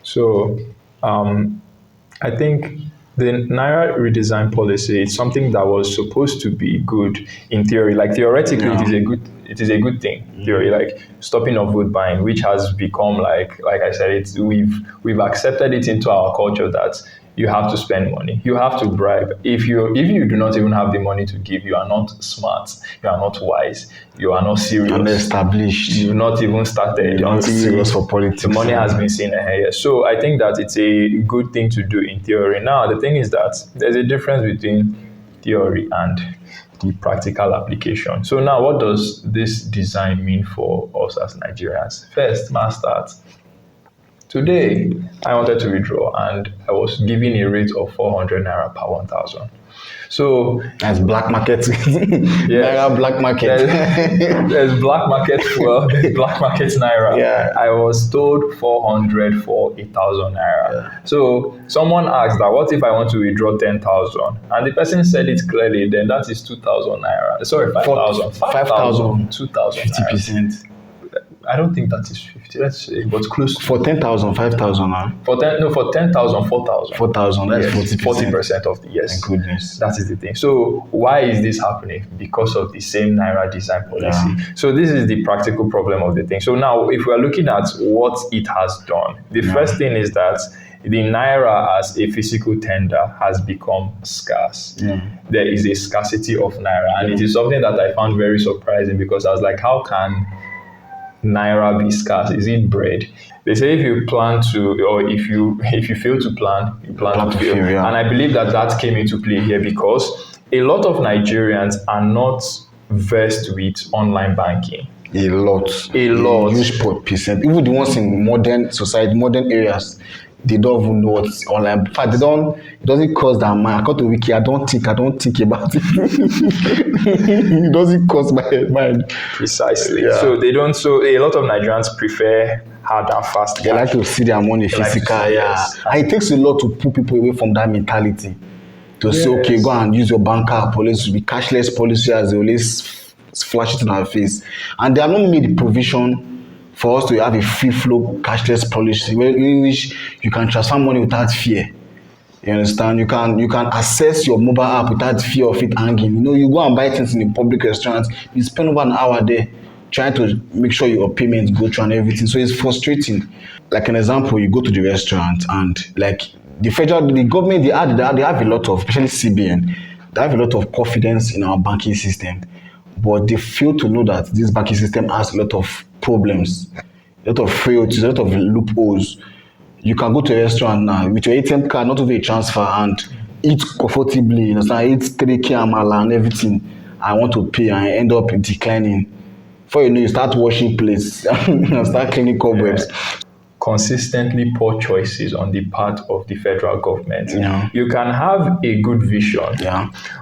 So I think the Naira redesign policy is something that was supposed to be good in theory. Like theoretically, it is a good thing. Theory, like stopping of vote buying, which has become like I said, we've accepted it into our culture that you have to spend money, you have to bribe. If you do not even have the money to give, you are not smart, you are not wise, you are not serious, Unestablished. you've not even started. You're not serious for politics. The money has been seen ahead. So I think that it's a good thing to do in theory. Now the thing is that there's a difference between theory and the practical application. So now what does this design mean for us as Nigerians? First, mass start. Today, I wanted to withdraw and I was given a rate of 400 naira per 1,000. So That's black market. yes, Naira black market. there's black market fuel, there's black market naira. Yeah. I was told 400 for 1,000 naira. Yeah. So someone asked that, what if I want to withdraw 10,000? And the person said it clearly, then that is 2,000 naira. Sorry, 5,000. 5,000. 2,000 naira. 50%. I don't think that is 50, let's say, but close to. For 10,000, 5,000 now. For 10,000, 4,000. 4,000, that's 40%. 40% of the, yes. Thank goodness. That is the thing. So why is this happening? Because of the same Naira design policy. Yeah. So this is the practical problem of the thing. So now if we are looking at what it has done, the first thing is that the Naira as a physical tender has become scarce. There is a scarcity of Naira. And it is something that I found very surprising because I was like, how can Naira be scarce? Is it bread? They say if you plan to, or if you fail to plan, you plan to fail. Yeah. And I believe that came into play here because a lot of Nigerians are not versed with online banking. A lot. Huge percent. Even the ones in modern society, modern areas, they don't even know what's online. In fact, it doesn't cost that mind. I got to wiki, I don't think about it. It doesn't cost my mind. Precisely. Yeah. So a lot of Nigerians prefer hard and fast. They like to see their money physical, yes. And it takes a lot to pull people away from that mentality. To say, okay, go and use your bank app, police will be cashless policy as they always flash it in our face. And they have not made the provision for us to have a free flow cashless policy in which you can transfer money without fear. You understand? You can access your mobile app without fear of it hanging. You go and buy things in a public restaurant, you spend over an hour there trying to make sure your payments go through and everything. So it's frustrating. Like an example, you go to the restaurant and like the government, they have a lot of, especially CBN, they have a lot of confidence in our banking system. But they fail to know that this banking system has a lot of problems, a lot of frailties, a lot of loopholes. You can go to a restaurant now with your ATM card, not over a transfer, and eat comfortably, eat 3K amala and everything. I want to pay and I end up declining. Before you know, you start washing plates and start cleaning cobwebs. Consistently poor choices on the part of the federal government. Yeah. You can have a good vision,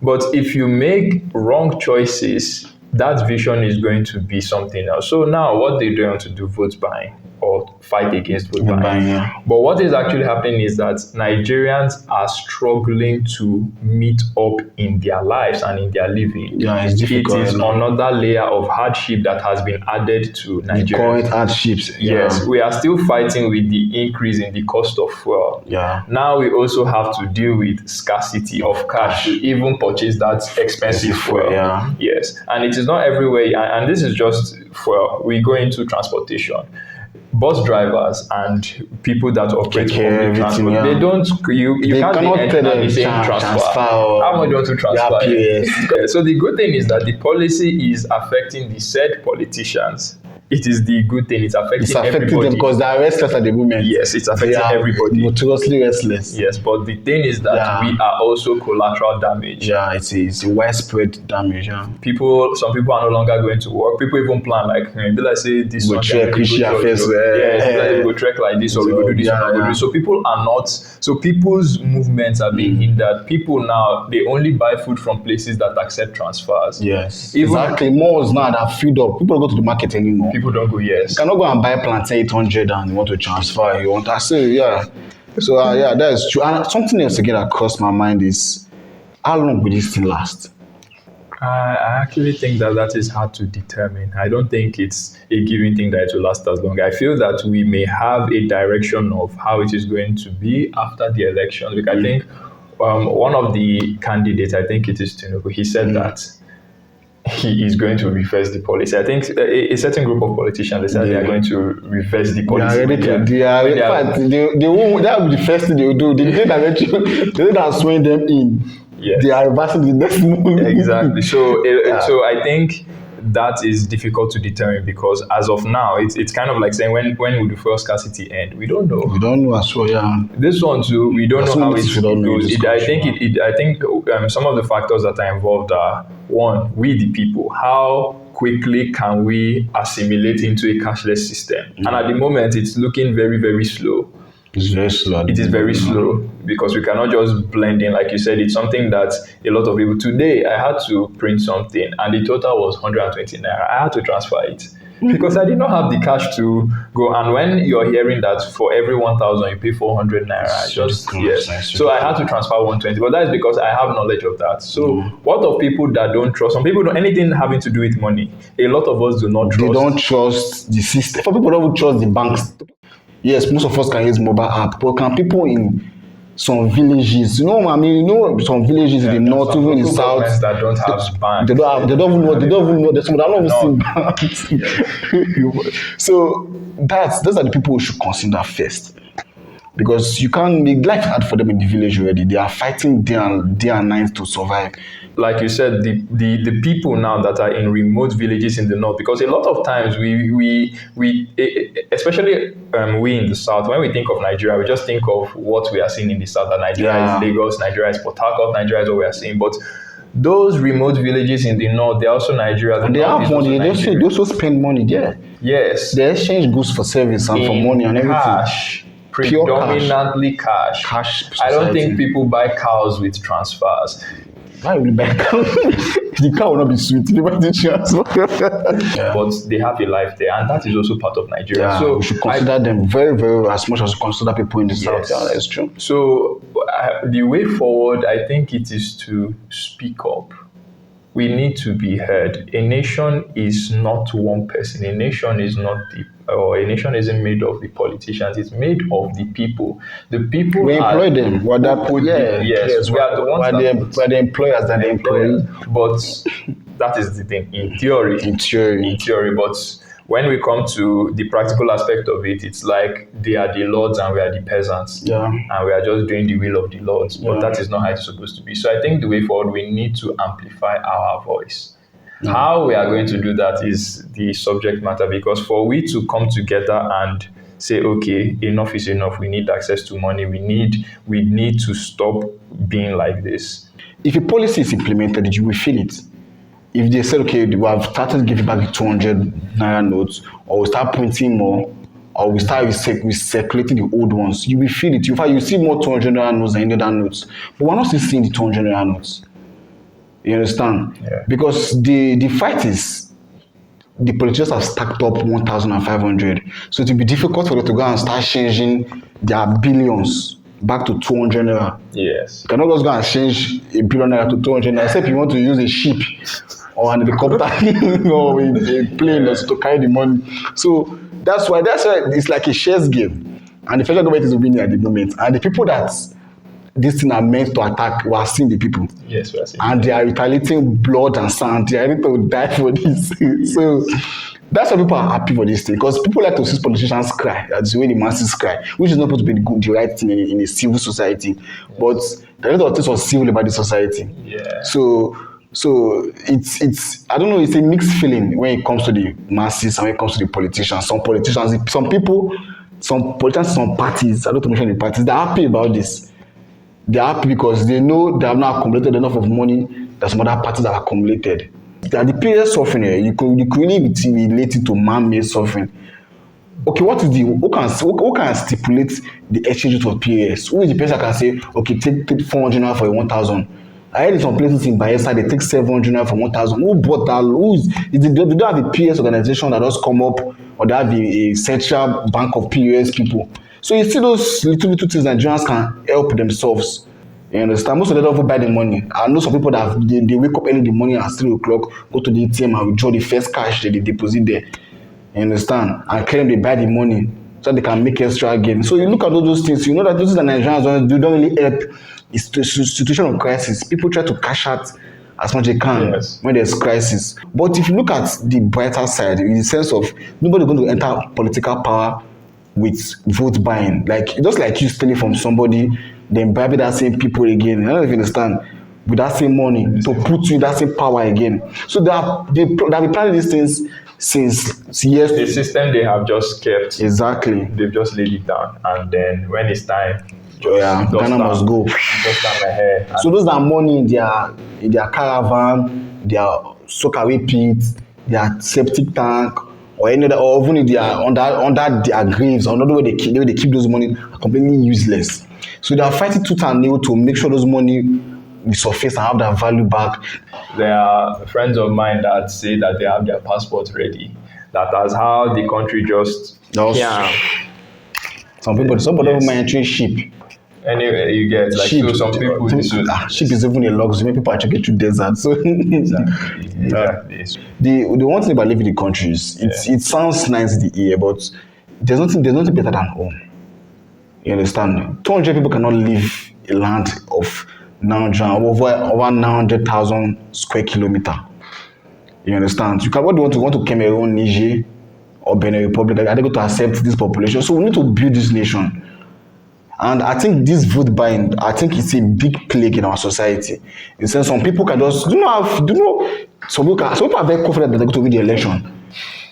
but if you make wrong choices, that vision is going to be something else. So now what they don't want to do, vote buying or fight against vote buying. But what is actually happening is that Nigerians are struggling to meet up in their lives and in their living. Yeah, it's difficult. It is another layer of hardship that has been added to Nigeria. The current hardships. Yes, we are still fighting with the increase in the cost of fuel. Yeah. Now we also have to deal with scarcity of cash to even purchase that expensive fuel. Yeah. Yes, and it is not everywhere. And this is just fuel. We go into transportation. Bus drivers and people that operate public transport, they don't. You can't be the same transfer. How much do you want to transfer? So the good thing is that the policy is affecting the said politicians. It is the good thing. It's affecting everybody. Them because they are restless at the moment. Yes, it's affecting everybody. Notoriously restless. Yes, but the thing is that we are also collateral damage. Yeah, it's a widespread damage. Yeah. Some people are no longer going to work. People even plan like, let's say this we trek like we trek like this or we go do this. So people are not. So people's movements are being hindered. People now they only buy food from places that accept transfers. Yes, exactly. Malls now that filled up. People don't go to the market anymore. People don't go. Yes, you cannot go and buy plantain 800 and you want to transfer. You want to say So that is true. And something else again that crossed my mind is how long will this thing last? I actually think that that is hard to determine. I don't think it's a given thing that it will last as long. I feel that we may have a direction of how it is going to be after the election. Like I think one of the candidates, I think it is Tinubu, he said that he is going to reverse the policy. I think a certain group of politicians, they said they are going to reverse the They are policy. ready to. They are. In fact, they won't. That will be the first thing they will do. The day that are swaying them in, Yes. they are reversing the next move. Exactly. So I think that is difficult to determine because as of now, it's kind of like saying when will the fuel scarcity end? We don't know. We don't know as well. Yeah. This one too, we don't There's know so how many it things we don't know in goes. this I country, think man. I think some of the factors that are involved are one, we the people. How quickly can we assimilate into a cashless system? And at the moment, it's looking very, very slow. It's very slow. It is very slow because we cannot just blend in. Like you said, it's something that a lot of people. Today, I had to print something and the total was 120 naira. I had to transfer it because I did not have the cash to go. And when you're hearing that for every 1,000 you pay 400 naira, It's just ridiculous. yes. It's So I had to transfer 120, but that is because I have knowledge of that. So what of people that don't trust? Some people don't anything having to do with money. A lot of us do not They trust. don't trust the system. For people who don't trust the banks, yes, most of us can use mobile app, but can people in some villages, some villages in the north, Some even in the local south, governments that don't have banks. they don't even know, there's some that don't even No. see banks. So those are the people we should consider first. Because you can't make life hard for them in the village already. They are fighting day and night to survive. Like you said, the people now that are in remote villages in the north, because a lot of times especially we in the south, when we think of Nigeria, we just think of what we are seeing in the south. That Nigeria is Lagos, Nigeria is Port Harcourt, Nigeria is what we are seeing. But those remote villages in the north, they're also Nigeria. And they have money. They also spend money there. Yes. They exchange goods for service and for money and everything. Cash. Pure Predominantly cash. Cash I don't society. think people buy cows with transfers. Why will you buy a cow? The cow will not be sweet. You buy the transfer. But they have a life there, and that is also part of Nigeria. Yeah, So we should consider them very, very as much as we consider people in the south. Yes. Yeah, that's true. So the way forward, I think it is to speak up. We need to be heard. A nation is not one person. A nation is not a nation isn't made of the politicians. It's made of the people. The people We employ them. we are the ones we're the employers and the employees. But that is the thing. In theory, In theory. but when we come to the practical aspect of it, it's like they are the lords and we are the peasants. Yeah. And we are just doing the will of the lords. But that is not how it's supposed to be. So I think the way forward, we need to amplify our voice. How we are going to do that is the subject matter, because for we to come together and say, okay, enough is enough, we need access to money, we need to stop being like this. If a policy is implemented, you will feel it. If they say, okay, we have started giving back the 200 naira notes, or we start printing more, or we start recirculating the old ones, you will feel it. In fact, you see more 200 naira notes than any other notes. But we're not still seeing the 200 naira notes. You understand? Yeah. Because the fight is, the politicians have stacked up 1,500. So it will be difficult for them to go and start changing their billions back to 200 naira. Yes. You cannot just go and change a billion naira to 200 naira, except you want to use a ship or an helicopter or a plane to carry the money. So that's why it's like a chess game. And the federal government is winning at the moment. And the people that this thing are meant to attack, we are seeing the people. Yes, we are seeing. And they are retaliating blood and sand. They are ready to die for this. So that's why people are happy for this thing. Because people like to see politicians cry. That's the way the masses cry. Which is not supposed to be the right thing in a civil society. Yes. But there are a lot of things was civil about the society. Yeah. So it's I don't know, it's a mixed feeling when it comes to the masses and when it comes to the politicians. Some politicians, some politicians, some parties, I don't want to mention the parties, they're happy about this. They're happy because they know they have not accumulated enough of money that some other parties have accumulated. That the period suffering here, you could really relate it to man-made suffering. Okay, who can stipulate the exchange rate of PAS? Who is the person that can say, okay, take 400 naira for 1,000? I heard in some places in Bayelsa, they take 700 naira for 1,000. Who bought that? They don't have a PAS organization that does come up, or they have a central bank of POS people. So you see those little things Nigerians can help themselves. You understand? Most of them don't even buy the money. I know some people that they wake up early in the morning at 3 o'clock, go to the ATM and withdraw the first cash they deposit there. You understand? And claim they buy the money so they can make extra gain. So you look at all those things, you know that those are Nigerians don't really help. It's the situation of crisis. People try to cash out as much as they can when there's crisis. But if you look at the brighter side, in the sense of nobody going to enter political power with vote buying. Like just like you stealing from somebody, then bribing that same people again. I don't know if you understand. With that same money to put you in that same power again. So they've been planning these things since years. The system they have just kept. Exactly. They've just laid it down, and then when it's time, Ghana must go. Just down my hair. So those are money in their caravan, their soakaway pit, their septic tank, or any other, or even if they are under their graves, or another way they keep those money are completely useless. So they are fighting tooth and nail to make sure those money will surface and have their value back. There are friends of mine that say that they have their passport ready. That's how the country just. Some people don't mind entering ship. Anyway, you get like ship, so some people. Ship is even a luxury. Many people are trekking through desert. So exactly. The one thing about living in the country is it sounds nice in the ear, but there's nothing better than home. You understand? 200 people cannot live a land of over 900,000 square kilometer. You understand? What do you want to Cameroon, Niger, or Benin Republic? Are they going to accept this population? So we need to build this nation. And I think this vote buying, I think it's a big plague in our society. In the sense, some people can just some people are very confident that they're going to win the election.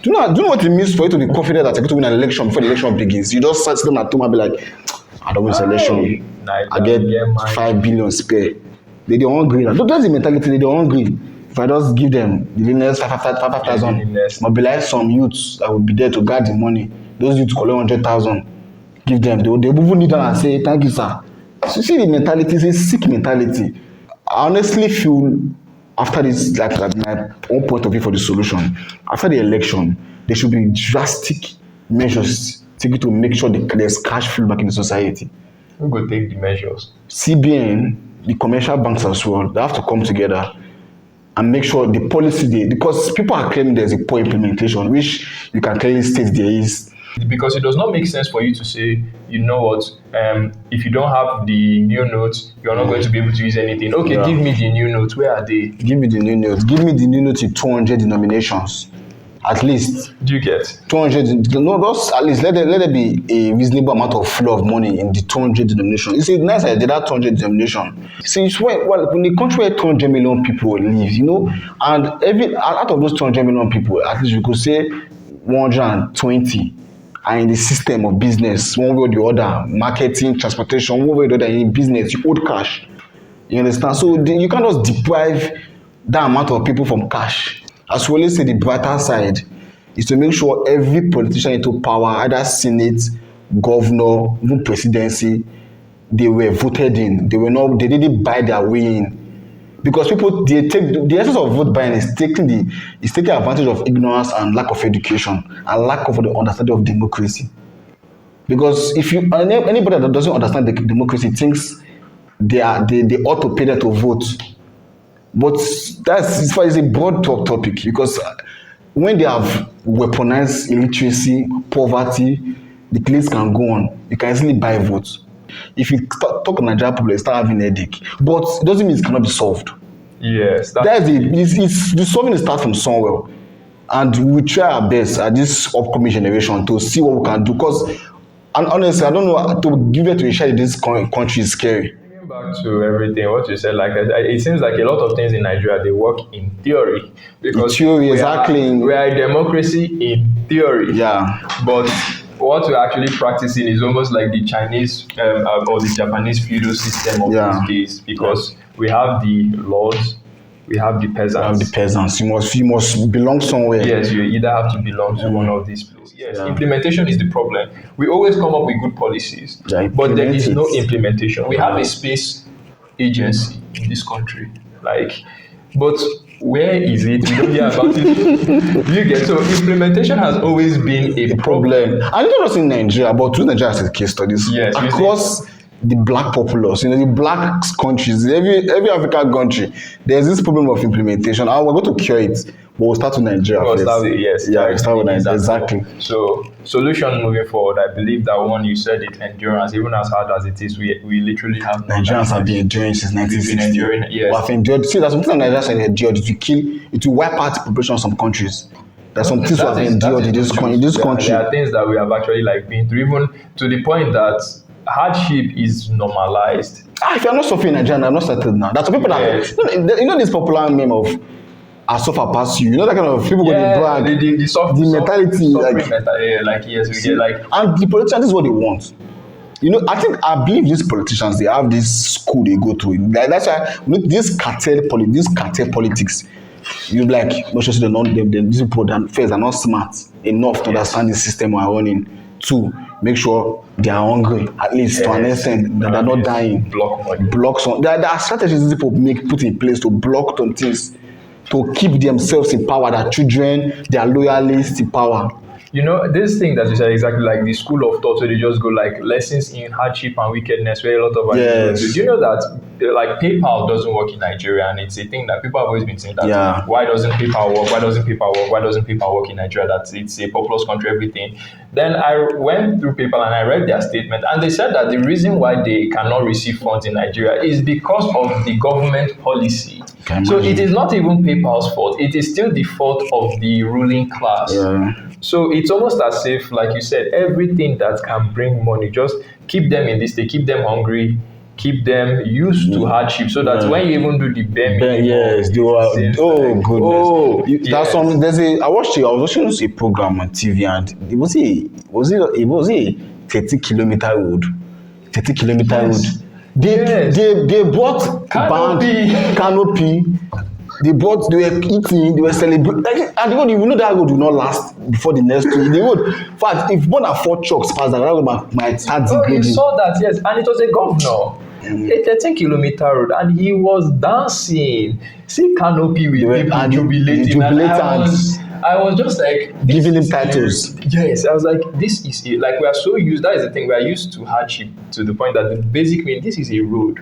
Do you know what it means for you to be confident that you're going to win an election before the election begins? You just sit down at home and be like, I don't win this election. I get 5 billion spare. They're hungry. That's the mentality. They're hungry. If I just give them the next 5,000, mobilize some youths that will be there to guard the money. Those youths collect 100,000. Give them. They will need that and say, thank you, sir. So you see the mentality, it's a sick mentality. I honestly feel after this, like my own point of view for the solution, after the election, there should be drastic measures taken to make sure there's cash flow back in the society. Who go take the measures? CBN, the commercial banks as well, they have to come together and make sure the policy because people are claiming there's a poor implementation, which you can clearly state there is. Because it does not make sense for you to say, you know what, if you don't have the new notes, you're not going to be able to use anything. Okay, give me the new notes. Where are they? Give me the new notes. Give me the new notes in 200 denominations. At least. Do you get? 200, no, just at least let there be a reasonable amount of flow of money in the 200 denomination. It's a nice idea, that 200 denomination. See, it's when the country where 200 million people live, and out of those 200 million people, at least you could say 120 are in the system of business, one way or the other, marketing, transportation, one way or the other, in business, you hold cash. You understand? So you can't just deprive that amount of people from cash. As we always say, the brighter side is to make sure every politician into power, either Senate, governor, even presidency, they were voted in. They didn't buy their way in. Because people, they take the essence of vote buying is taking advantage of ignorance and lack of education and lack of the understanding of democracy. Because if anybody that doesn't understand the democracy thinks they ought to pay them to vote. But it's a broad topic, because when they have weaponized illiteracy, poverty, the place can go on. You can easily buy votes. If you talk on Nigerian people, they start having a headache. But it doesn't mean it cannot be solved. Yes. The solving starts from somewhere. And we try our best at this upcoming generation to see what we can do. Because, and honestly, I don't know, to give it to a share in this country is scary. Back to everything, what you said, it seems like a lot of things in Nigeria, they work in theory. Because we are a democracy in theory. Yeah. But what we're actually practicing is almost like the Chinese or the Japanese feudal system of these days, because we have the lords, we have the peasants. You must belong somewhere. Yes, you either have to belong to one of these places. Yes, implementation is the problem. We always come up with good policies, but there is no implementation. We have a space agency in this country, but where is it? We don't hear about it. You get, so implementation has always been a problem. And not just in Nigeria, but through Nigeria as a case studies. Yes, across the black populace, the black countries, every African country, there's this problem of implementation. And we're going to cure it, but we'll start with Nigeria Well, first. Start with Nigeria, exactly. So, solution moving forward, I believe that one you said it, endurance, even as hard as it is, we literally have no Nigerians have been enduring since 1960. We've been enduring, yes. We have endured. See, there's something that Nigerians have endured. It will wipe out the population of some countries. There's some things we have endured in this country. There are things that we have actually been through, even to the point that hardship is normalized. If you're not suffering in Nigeria, I'm not settled now. That's some people that this popular meme of I suffer past you. That kind of people go to brag. The mentality, yes, we get and the politicians, this is what they want. I believe these politicians, they have this school they go to. That's why this cartel politics. You most of these people that first are not smart enough to understand the system we're running. Two, make sure they are hungry at least to an extent that they're not dying. Block some. There are strategies people put in place to block some things, to keep themselves in power, their children, their loyalists in power. This thing that you said exactly like the school of thought, where they just go lessons in hardship and wickedness, where a lot of yes. Do you know that PayPal doesn't work in Nigeria, and it's a thing that people have always been saying that why doesn't PayPal work? Why doesn't PayPal work? Why doesn't PayPal work in Nigeria? That it's a populous country, everything. Then I went through PayPal and I read their statement, and they said that the reason why they cannot receive funds in Nigeria is because of the government policy. So it is not even PayPal's fault. It is still the fault of the ruling class. Yeah. So it's almost as if, like you said, everything that can bring money, just keep them in this state, keep them hungry, keep them used to hardship, so that when you even do the bare minimum, yes, they were. Goodness. I was watching a program on TV, and it was a 30-kilometer road. 30-kilometer road. They bought canopy. They were eating, they were celebrating. And the road, that road will not last before the next 2 years. The road, in fact, if more than 4 trucks pass that road, might start degrading. You saw that, yes. And it was a governor. A 13-kilometer road, and he was dancing. See canopy with people jubilating. I was just giving him titles. Yes, I was like, this is it. We are so used, that is the thing, we are used to hardship to the point that the basic meaning, this is a road.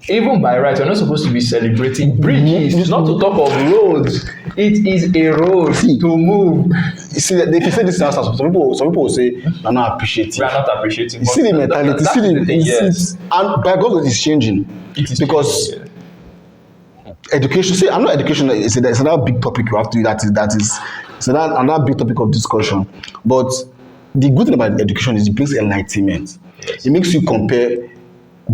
Even by right, you're not supposed to be celebrating bridges, not to talk of roads. It is a road to move. You see, they can say this answer. Some people will say, "I'm not appreciating." We are not appreciating. You see the mentality. And by God, it is changing. Because education. See, I'm not education. It's another big topic you have to. It's another big topic of discussion. But the good thing about education is it brings enlightenment. Yes. It makes you compare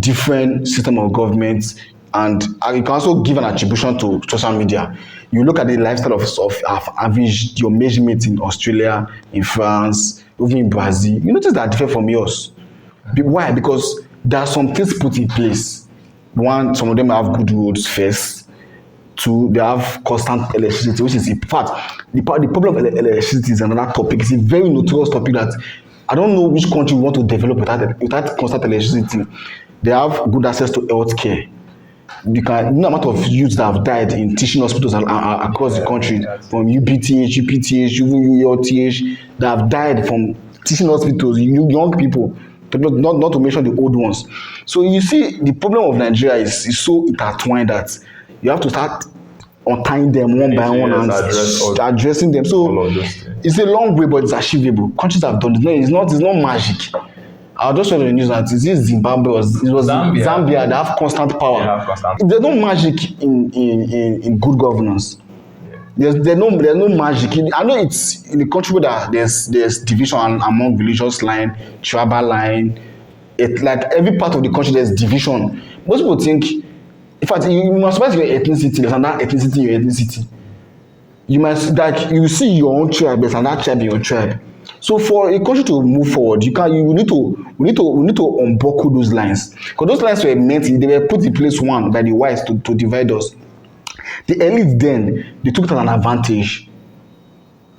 different system of government, and you can also give an attribution to social media. You look at the lifestyle of average your measurement in Australia, in France, even in Brazil. You notice that different from yours. Why? Because there are some things put in place. One, some of them have good roads first. Two, they have constant electricity, which is in fact the problem of electricity is another topic. It's a very notorious topic that I don't know which country we want to develop without constant electricity. They have good access to healthcare. The amount of youths that have died in teaching hospitals across the country, from UPTH, even ULTH, that have died from teaching hospitals, young people, not to mention the old ones. So you see, the problem of Nigeria is so intertwined that you have to start untying them one by one and addressing them. So it's a long way, but it's achievable. Countries have done it. It's not magic. I was just showing the news that it is Zimbabwe or it was Zambia. They have constant power. There's no magic in good governance. There's no magic. I know it's in the country where there's division among religious line, tribal line. Every part of the country there's division. Most people think, in fact, you must find your ethnicity. There's another ethnicity in your ethnicity. You must you see your own tribe. There's another tribe in your tribe. So for a country to move forward, we need to unbuckle those lines, because those lines they were put in place by the whites to divide us. The elite then they took it as an advantage.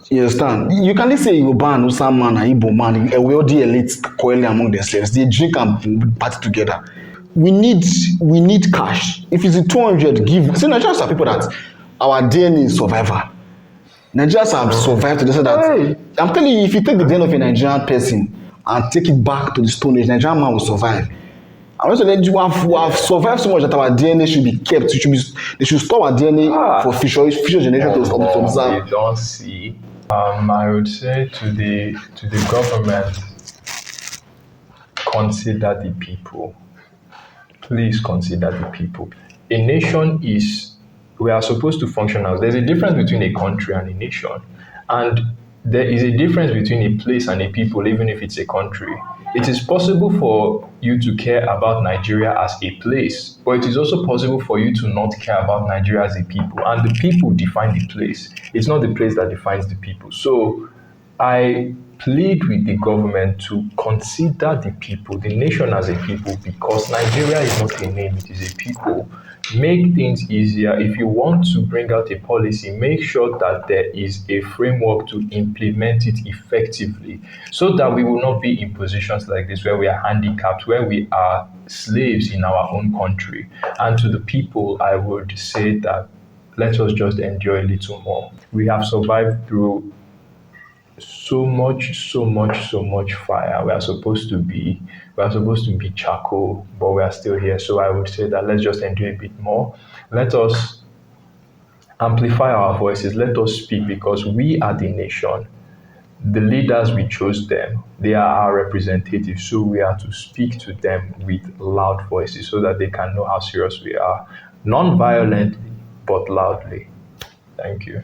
You understand? You can't say Yoruba and Hausa man and Igbo man, a wealthy elite quarreling among themselves. They drink and party together. We need cash. If it's 200, give. See, Nigerians are people that our DNA is survivor. Nigerians have survived to the extent that I'm telling you, if you take the DNA of a Nigerian person and take it back to the Stone Age, Nigerian man will survive. I'm not saying we have survived so much that our DNA should be kept. They should store our DNA for future generations to You observe. don't see. I would say to the government, consider the people. Please consider the people. A nation is, we are supposed to function as, there's a difference between a country and a nation. And there is a difference between a place and a people, even if it's a country. It is possible for you to care about Nigeria as a place, but it is also possible for you to not care about Nigeria as a people. And the people define the place. It's not the place that defines the people. So I plead with the government to consider the people, the nation as a people, because Nigeria is not a name, it is a people. Make things easier. If you want to bring out a policy, make sure that there is a framework to implement it effectively so that we will not be in positions like this where we are handicapped, where we are slaves in our own country. And to the people, I would say that let us just endure a little more. We have survived through so much fire. We are supposed to be charcoal, but we are still here. So I would say that let's just endure a bit more. Let us amplify our voices. Let us speak because we are the nation. The leaders, we chose them. They are our representatives. So we are to speak to them with loud voices so that they can know how serious we are. Non-violently, but loudly. Thank you.